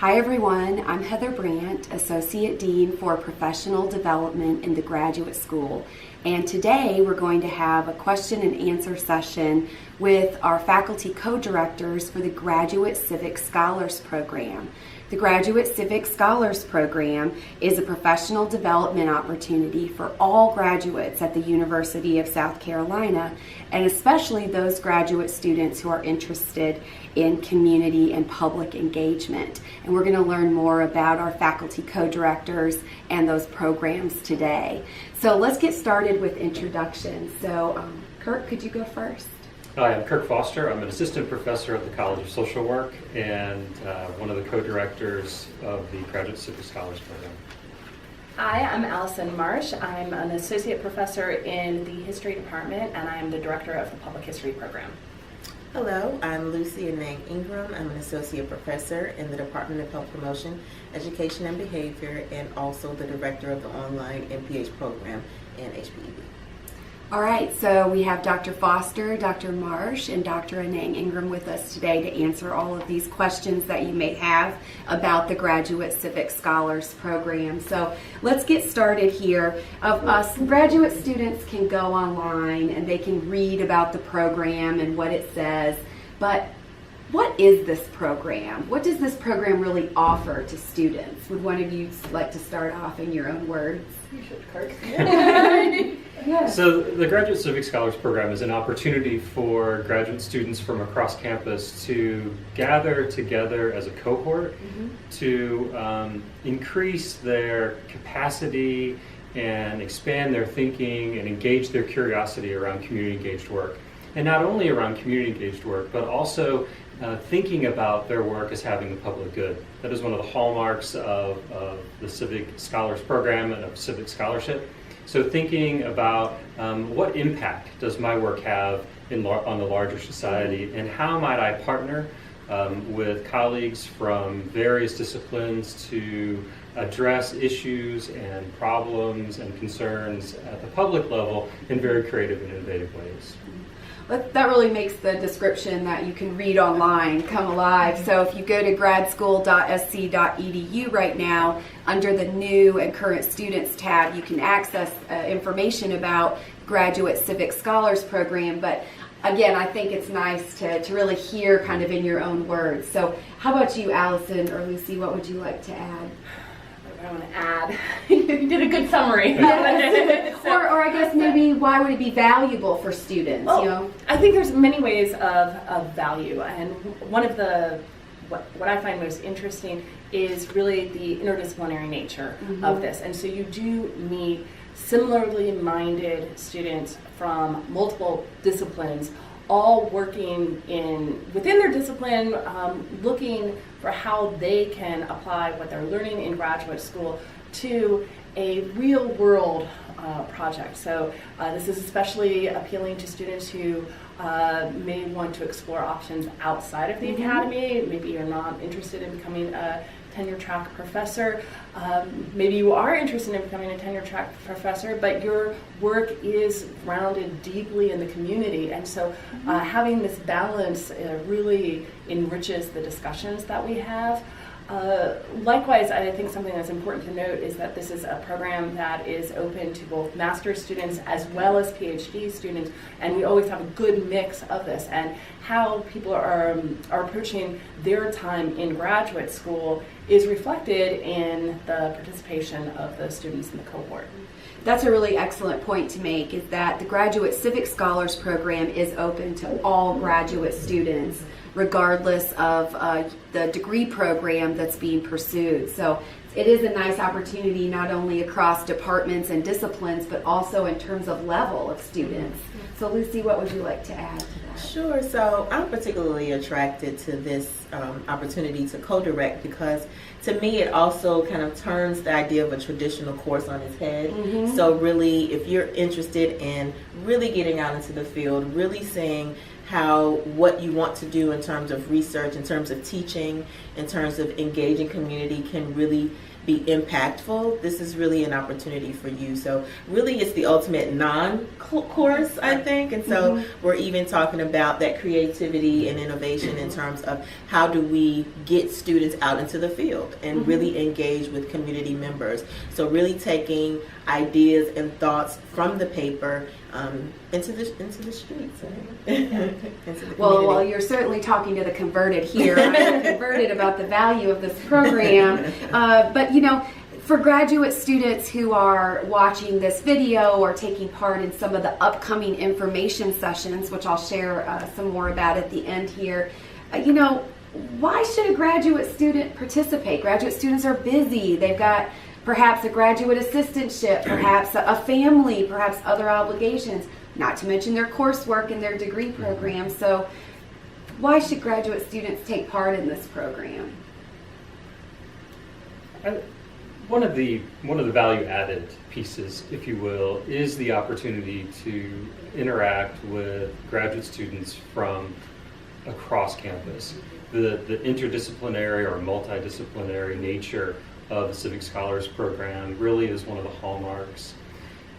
Hi everyone, I'm Heather Brandt, Associate Dean for Professional Development in the Graduate School. And today we're going to have a question and answer session with our faculty co-directors for the Graduate Civic Scholars Program. The Graduate Civic Scholars Program is a professional development opportunity for all graduates at the University of South Carolina, and especially those graduate students who are interested in community and public engagement. And we're going to learn more about our faculty co-directors and those programs today. So let's get started with introductions. So Kirk, could you go first? Hi, I'm Kirk Foster. I'm an assistant professor at the College of Social Work and one of the co-directors of the Graduate Civic Scholars Program. Hi, I'm Allison Marsh. I'm an associate professor in the history department and I'm the director of the public history program. Hello, I'm Lucy Ingram. I'm an associate professor in the Department of Health Promotion, Education and Behavior, and also the director of the online MPH program in HPEB. All right, so we have Dr. Foster, Dr. Marsh, and Dr. Annang Ingram with us today to answer all of these questions that you may have about the Graduate Civic Scholars Program. So let's get started here. Graduate students can go online and they can read about the program and what it says, but what is this program? What does this program really offer to students? Would one of you like to start off in your own words? You should, Kirk. So the Graduate Civic Scholars Program is an opportunity for graduate students from across campus to gather together as a cohort to increase their capacity and expand their thinking and engage their curiosity around community engaged work. And not only around community engaged work, but also thinking about their work as having the public good. That is one of the hallmarks of the Civic Scholars Program and of civic scholarship. So thinking about what impact does my work have on the larger society, and how might I partner with colleagues from various disciplines to address issues and problems and concerns at the public level in very creative and innovative ways. That really makes the description that you can read online come alive. So if you go to gradschool.sc.edu right now, under the new and current students tab, you can access information about Graduate Civic Scholars Program. But again, I think it's nice to really hear kind of in your own words. So how about you, Allison or Lucy? What would you like to add? I want to add. You did a good summary. Yes. or I guess maybe why would it be valuable for students? Well, you know? I think there's many ways of value, and one of the what I find most interesting is really the interdisciplinary nature of this. And so you do meet similarly minded students from multiple disciplines, all working within their discipline, looking for how they can apply what they're learning in graduate school to a real world project. So this is especially appealing to students who may want to explore options outside of the academy. Maybe you're not interested in becoming a tenure track professor. Maybe you are interested in becoming a tenure track professor, but your work is grounded deeply in the community. And so having this balance really enriches the discussions that we have. Likewise, I think something that's important to note is that this is a program that is open to both master's students as well as PhD students, and we always have a good mix of this. And how people are approaching their time in graduate school is reflected in the participation of the students in the cohort. That's a really excellent point to make, is that the Graduate Civic Scholars Program is open to all graduate students, regardless of the degree program that's being pursued. So it is a nice opportunity not only across departments and disciplines, but also in terms of level of students. So Lucy, what would you like to add to that? Sure. So I'm particularly attracted to this opportunity to co-direct because to me it also kind of turns the idea of a traditional course on its head. So really, if you're interested in really getting out into the field, really seeing what you want to do in terms of research, in terms of teaching, in terms of engaging community can really be impactful, this is really an opportunity for you. So really it's the ultimate non-course, I think. And so we're even talking about that creativity and innovation in terms of how do we get students out into the field and really engage with community members. So really taking ideas and thoughts from the paper into the streets. Well, you're certainly talking to the converted here. I'm converted about the value of this program. But for graduate students who are watching this video or taking part in some of the upcoming information sessions, which I'll share some more about at the end here, why should a graduate student participate? Graduate students are busy. They've got perhaps a graduate assistantship, perhaps a family, perhaps other obligations, not to mention their coursework and their degree program. So why should graduate students take part in this program? One of the value added pieces, if you will, is the opportunity to interact with graduate students from across campus. The interdisciplinary or multidisciplinary nature of the Civic Scholars Program really is one of the hallmarks.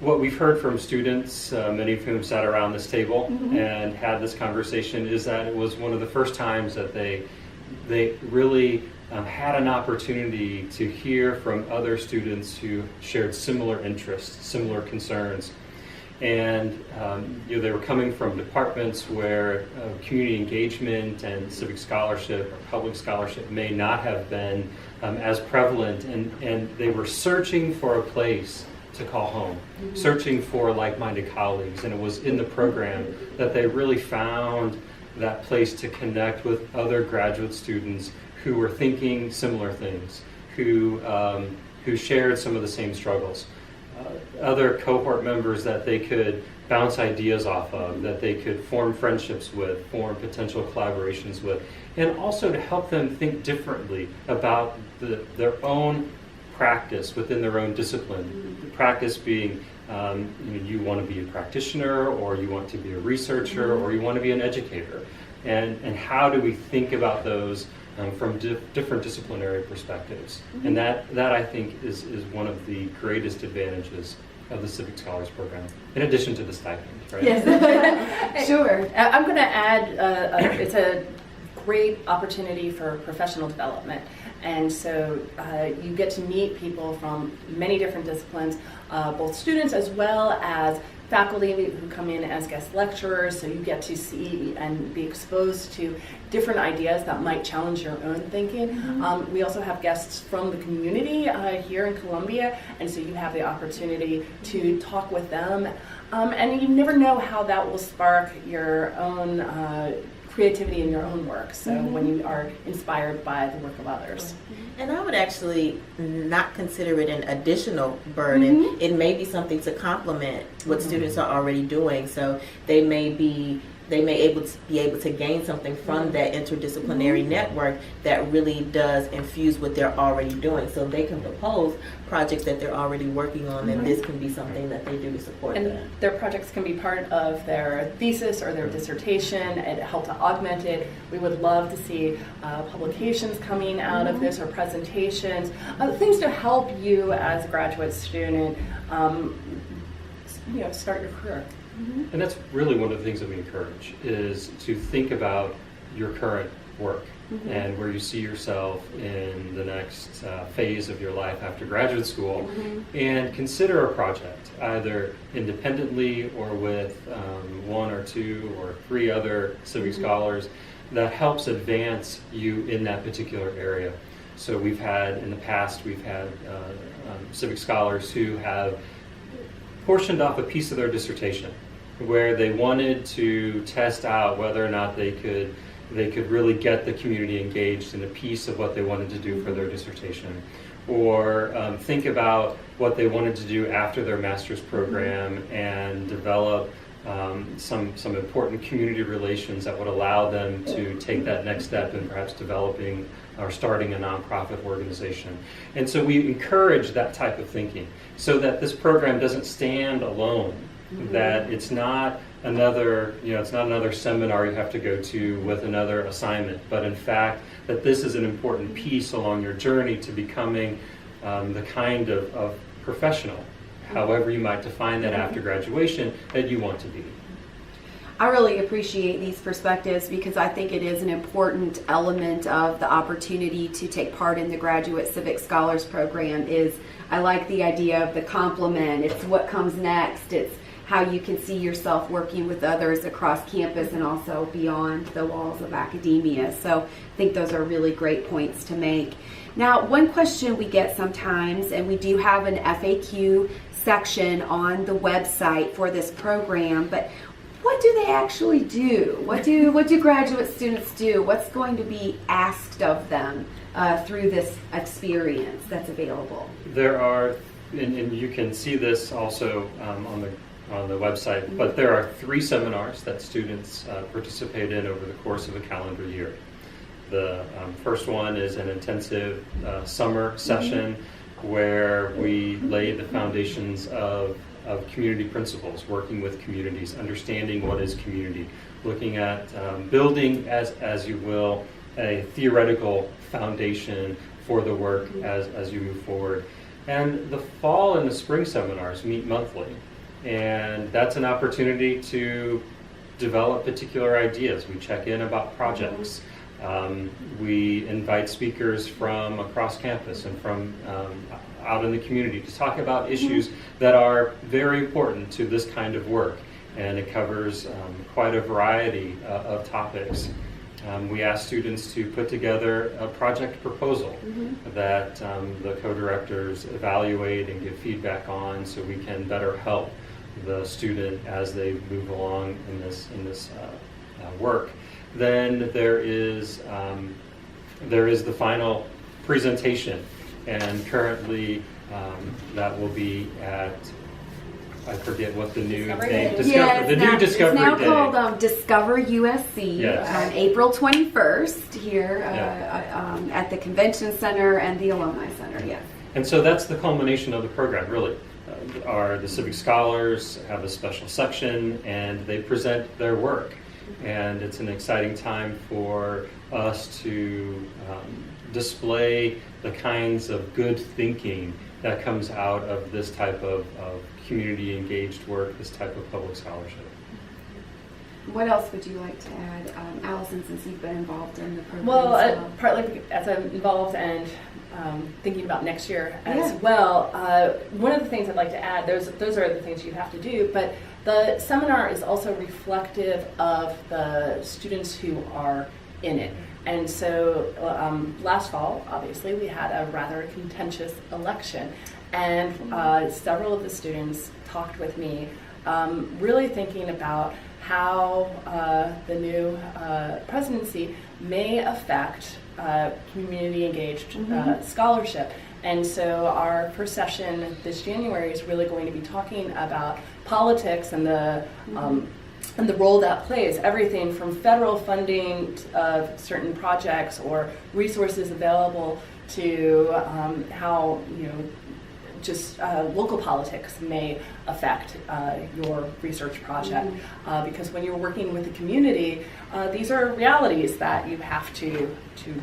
What we've heard from students, many of whom sat around this table and had this conversation, is that it was one of the first times that they really had an opportunity to hear from other students who shared similar interests, similar concerns. And they were coming from departments where community engagement and civic scholarship or public scholarship may not have been as prevalent, and they were searching for a place to call home, searching for like-minded colleagues. And it was in the program that they really found that place to connect with other graduate students who were thinking similar things, who shared some of the same struggles. Other cohort members that they could bounce ideas off of, that they could form friendships with, form potential collaborations with, and also to help them think differently about their own practice within their own discipline. The practice being you want to be a practitioner, or you want to be a researcher, or you want to be an educator. And how do we think about those from different disciplinary perspectives? And that I think is one of the greatest advantages of the Civic Scholars Program, in addition to the stipend, right? Yes. Sure. I'm going to add, it's a great opportunity for professional development. And so you get to meet people from many different disciplines, both students as well as faculty who come in as guest lecturers, so you get to see and be exposed to different ideas that might challenge your own thinking. We also have guests from the community here in Columbia, and so you have the opportunity to talk with them. And you never know how that will spark your own creativity in your own work, so when you are inspired by the work of others. And I would actually not consider it an additional burden. It may be something to complement what students are already doing. So they may be able to gain something from that interdisciplinary network that really does infuse what they're already doing. So they can propose projects that they're already working on, and this can be something that they do to support and that. Their projects can be part of their thesis or their dissertation and help to augment it. We would love to see publications coming out of this, or presentations, things to help you as a graduate student start your career. And that's really one of the things that we encourage, is to think about your current work and where you see yourself in the next phase of your life after graduate school, and consider a project, either independently or with one or two or three other civic scholars, that helps advance you in that particular area. So in the past, we've had civic scholars who have portioned off a piece of their dissertation where they wanted to test out whether or not they could really get the community engaged in a piece of what they wanted to do for their dissertation, or think about what they wanted to do after their master's program and develop some important community relations that would allow them to take that next step in perhaps developing or starting a nonprofit organization. And so we encourage that type of thinking, so that this program doesn't stand alone, that it's not another seminar you have to go to with another assignment, but in fact that this is an important piece along your journey to becoming the kind of professional, however you might define that after graduation, that you want to be. I really appreciate these perspectives because I think it is an important element of the opportunity to take part in the Graduate Civic Scholars Program. I like the idea of the complement. It's what comes next. It's how you can see yourself working with others across campus and also beyond the walls of academia. So I think those are really great points to make. Now, one question we get sometimes, and we do have an FAQ section on the website for this program, but what do they actually do? What do graduate students do? What's going to be asked of them through this experience that's available? There are, and you can see this also on the website, but there are 3 seminars that students participate in over the course of a calendar year. The first one is an intensive summer session where we lay the foundations of community principles, working with communities, understanding what is community, looking at building, as you will, a theoretical foundation for the work as you move forward. And the fall and the spring seminars meet monthly, and that's an opportunity to develop particular ideas. We check in about projects. We invite speakers from across campus and from out in the community to talk about issues that are very important to this kind of work, and it covers quite a variety of topics. We ask students to put together a project proposal that the co-directors evaluate and give feedback on, so we can better help the student as they move along in this work. Then there is the final presentation, and currently that will be at, I forget what the new Discovery name. Day. New Discovery Day. It's now called Discover USC. Yes. April 21st here at the Convention Center and the Alumni Center. Yes. And so that's the culmination of the program, really. The Civic Scholars have a special section, and they present their work. And it's an exciting time for us to display the kinds of good thinking that comes out of this type of community engaged work, this type of public scholarship. What else would you like to add, Allison, since you've been involved in the program? Well, partly as I'm involved and thinking about next year as well, one of the things I'd like to add, those are the things you have to do, but the seminar is also reflective of the students who are in it. And so last fall, obviously, we had a rather contentious election, and several of the students talked with me, really thinking about how the new presidency may affect community engaged scholarship. And so our first session this January is really going to be talking about politics and the role that plays, everything from federal funding of certain projects or resources available to how just local politics may affect your research project. Because when you're working with the community, these are realities that you have to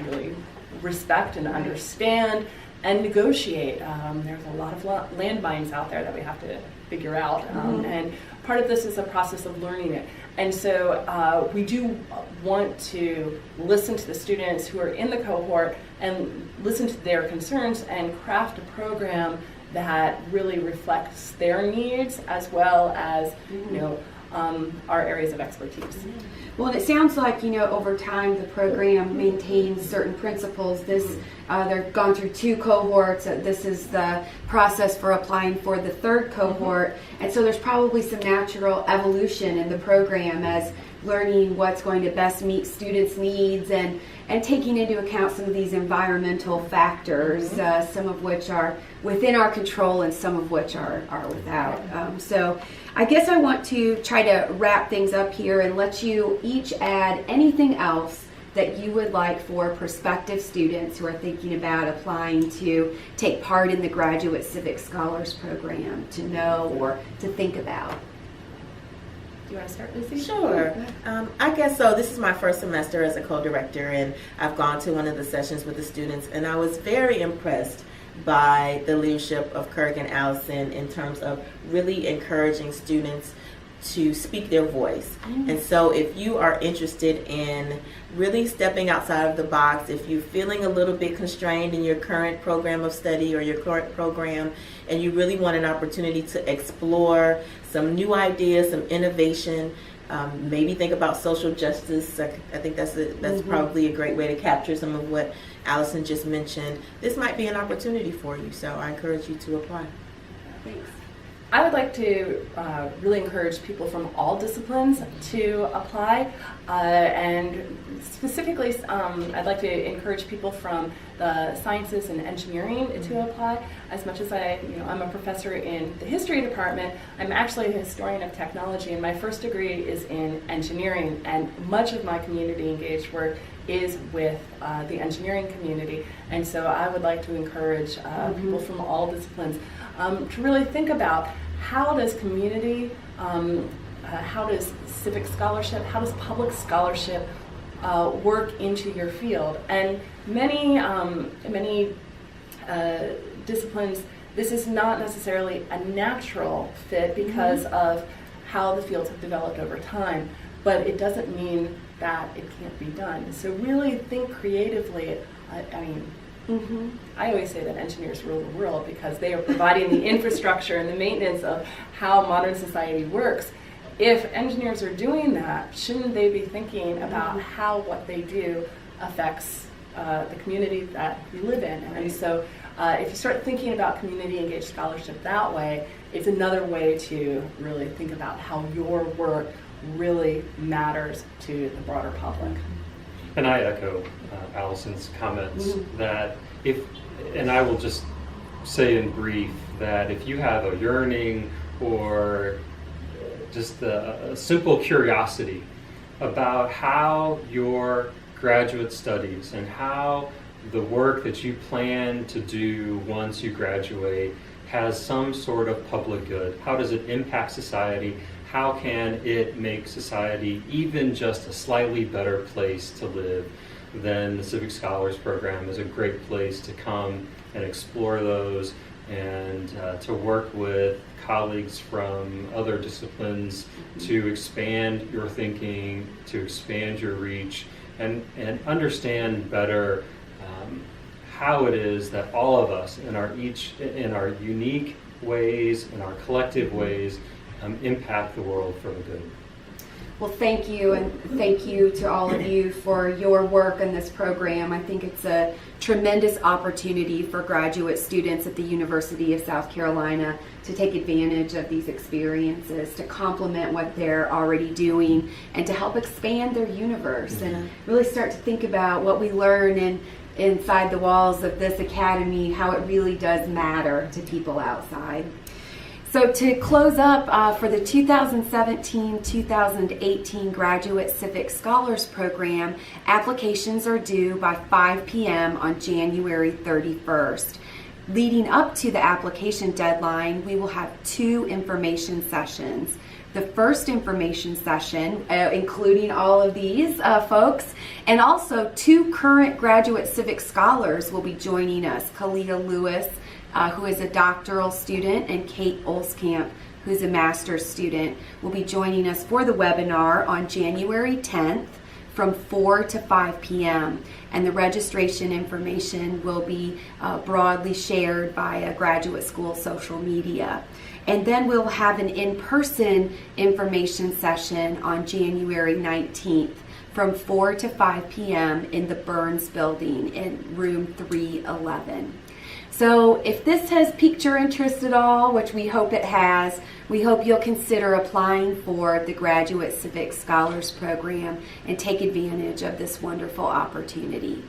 really respect and understand and negotiate. There's a lot of landmines out there that we have to figure out, and part of this is a process of learning it. And so we do want to listen to the students who are in the cohort and listen to their concerns and craft a program that really reflects their needs as well as our areas of expertise. Well, and it sounds like, over time the program maintains certain principles. They've gone through 2 cohorts. This is the process for applying for the 3rd cohort. And so there's probably some natural evolution in the program as learning what's going to best meet students' needs and taking into account some of these environmental factors, some of which are within our control and some of which are without. So I guess I want to try to wrap things up here and let you each add anything else that you would like for prospective students who are thinking about applying to take part in the Graduate Civic Scholars Program to know or to think about. you want to start, Lucy? Sure. I guess so. This is my first semester as a co-director, and I've gone to one of the sessions with the students, and I was very impressed by the leadership of Kirk and Allison in terms of really encouraging students to speak their voice. And so if you are interested in really stepping outside of the box, if you're feeling a little bit constrained in your current program of study or your current program, and you really want an opportunity to explore some new ideas, some innovation, maybe think about social justice. I think that's probably a great way to capture some of what Allison just mentioned. This might be an opportunity for you, so I encourage you to apply. Thanks. I would like to really encourage people from all disciplines to apply, and specifically I'd like to encourage people from the sciences and engineering to apply. As much as I'm a professor in the history department, I'm actually a historian of technology, and my first degree is in engineering, and much of my community engaged work is with the engineering community. And so I would like to encourage people from all disciplines to really think about how does community, how does civic scholarship, how does public scholarship work into your field. And many disciplines, this is not necessarily a natural fit because of how the fields have developed over time, but it doesn't mean that it can't be done. So really think creatively. I always say that engineers rule the world because they are providing the infrastructure and the maintenance of how modern society works. If engineers are doing that, shouldn't they be thinking about how what they do affects the community that we live in? And so if you start thinking about community engaged scholarship that way, it's another way to really think about how your work really matters to the broader public. And I echo Allison's comments that and I will just say in brief that if you have a yearning or just a simple curiosity about how your graduate studies and how the work that you plan to do once you graduate has some sort of public good, how does it impact society? How can it make society even just a slightly better place to live? Then the Civic Scholars Program is a great place to come and explore those and to work with colleagues from other disciplines to expand your thinking, to expand your reach, and understand better how it is that all of us in our unique ways, in our collective ways, impact the world for the good. Well, thank you, and thank you to all of you for your work in this program. I think it's a tremendous opportunity for graduate students at the University of South Carolina to take advantage of these experiences, to complement what they're already doing, and to help expand their universe and really start to think about what we learn inside the walls of this academy, how it really does matter to people outside. So to close up, for the 2017-2018 Graduate Civic Scholars Program, applications are due by 5 p.m. on January 31st. Leading up to the application deadline, we will have 2 information sessions. The first information session, including all of these folks, and also 2 current Graduate Civic Scholars will be joining us, Kalia Lewis, who is a doctoral student, and Kate Olskamp, who's a master's student, will be joining us for the webinar on January 10th from 4 to 5 p.m. And the registration information will be broadly shared via graduate school social media. And then we'll have an in-person information session on January 19th from 4 to 5 p.m. in the Burns Building in room 311. So if this has piqued your interest at all, which we hope it has, we hope you'll consider applying for the Graduate Civic Scholars Program and take advantage of this wonderful opportunity.